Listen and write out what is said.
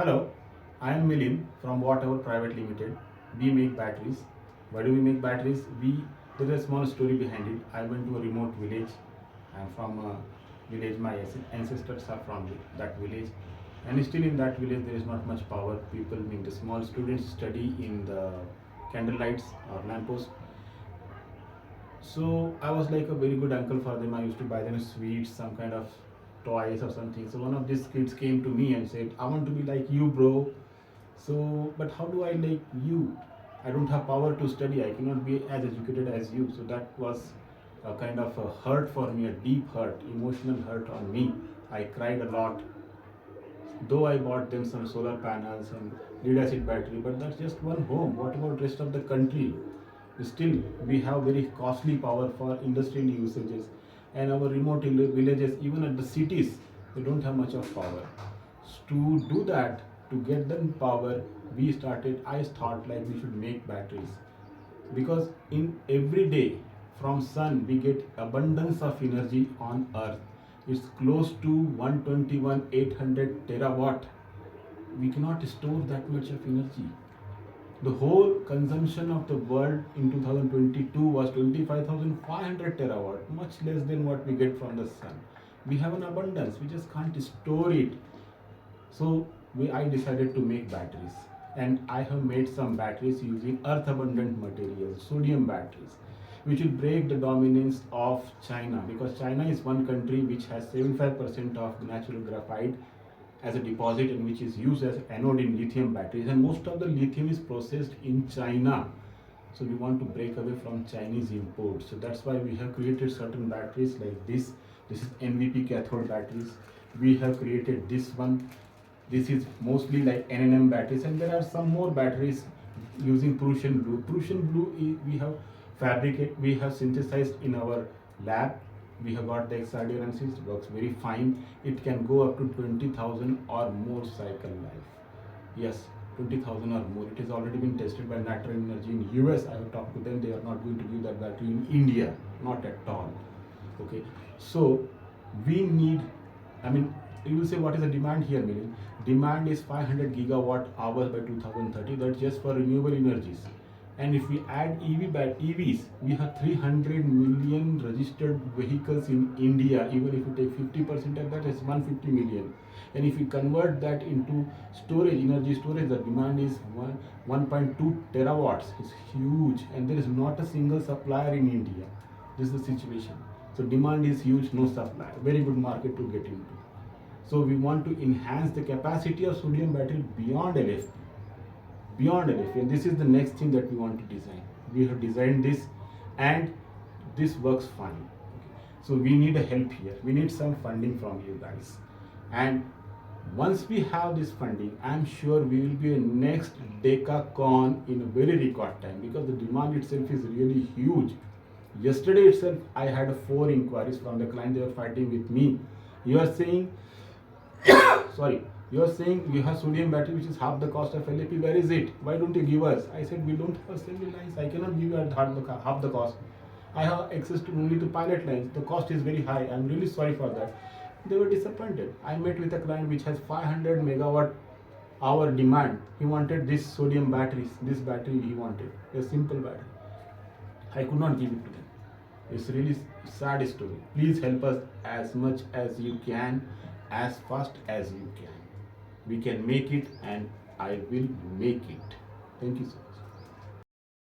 Hello, I am Milin from WATTHOUR Private Limited. We make batteries. Why do we make batteries? There is a small story behind it. I went to a remote village. I am from a village. My ancestors are from that village, and still in that village there is not much power. People, the small students study in the candle lights or lampposts. So I was like a very good uncle for them. I used to buy them sweets, some kind of toys or something. So one of these kids came to me and said, "I want to be like you, bro. So, but how do I like you? I don't have power to study. I cannot be as educated as you." So that was a kind of a hurt for me, a deep hurt, emotional hurt on me. I cried a lot. Though I bought them some solar panels and lead acid battery, but that's just one home. What about rest of the country? Still, we have very costly power for industrial usages, and our remote villages, even at the cities, they don't have much of power. To do that, to get them power, I thought like we should make batteries, because in every day from sun we get abundance of energy on earth. It's close to 121 800 terawatt. We cannot store that much of energy. The whole consumption of the world in 2022 was 25,500 terawatt, much less than what we get from the sun. We have an abundance, we just can't store it. So I decided to make batteries, and I have made some batteries using earth abundant materials, sodium batteries, which will break the dominance of China, because China is one country which has 75% of natural graphite as a deposit, and which is used as anode in lithium batteries, and most of the lithium is processed in China. So we want to break away from Chinese imports. So that's why we have created certain batteries like this. This is NVP cathode batteries. We have created this one. This is mostly like NNM batteries, and there are some more batteries using Prussian blue. Prussian blue we have synthesized in our lab. We have got the XRD and it works very fine. It can go up to 20,000 or more cycle life. Yes, 20,000 or more. It has already been tested by Natural Energy in US. I have talked to them. They are not going to give that battery in India, not at all. Okay, so we need, you will say, what is the demand here, Milin? Demand is 500 gigawatt hours by 2030. That's just for renewable energies. And if we add EVs, we have 300 million registered vehicles in India. Even if you take 50% of that, it's 150 million. And if we convert that into storage, energy storage, the demand is 1.2 terawatts. It's huge, and there is not a single supplier in India. This is the situation. So demand is huge, no supply. Very good market to get into. So we want to enhance the capacity of sodium battery beyond LFP. And this is the next thing that we want to design. We have designed this, and this works fine. Okay. So we need a help here. We need some funding from you guys. And once we have this funding, I'm sure we will be a next Decacon in a very record time, because the demand itself is really huge. Yesterday itself, I had 4 inquiries from the client. They were fighting with me. You are saying you have sodium battery which is half the cost of LFP. Where is it? Why don't you give us? I said, we don't have assembly lines. I cannot give you at half the cost. I have access to only to pilot lines. The cost is very high. I'm really sorry for that. They were disappointed. I met with a client which has 500 megawatt hour demand. He wanted this sodium batteries. This battery he wanted, a simple battery. I could not give it to them. It's really sad story. Please help us as much as you can, as fast as you can. We can make it, and I will make it. Thank you, sir.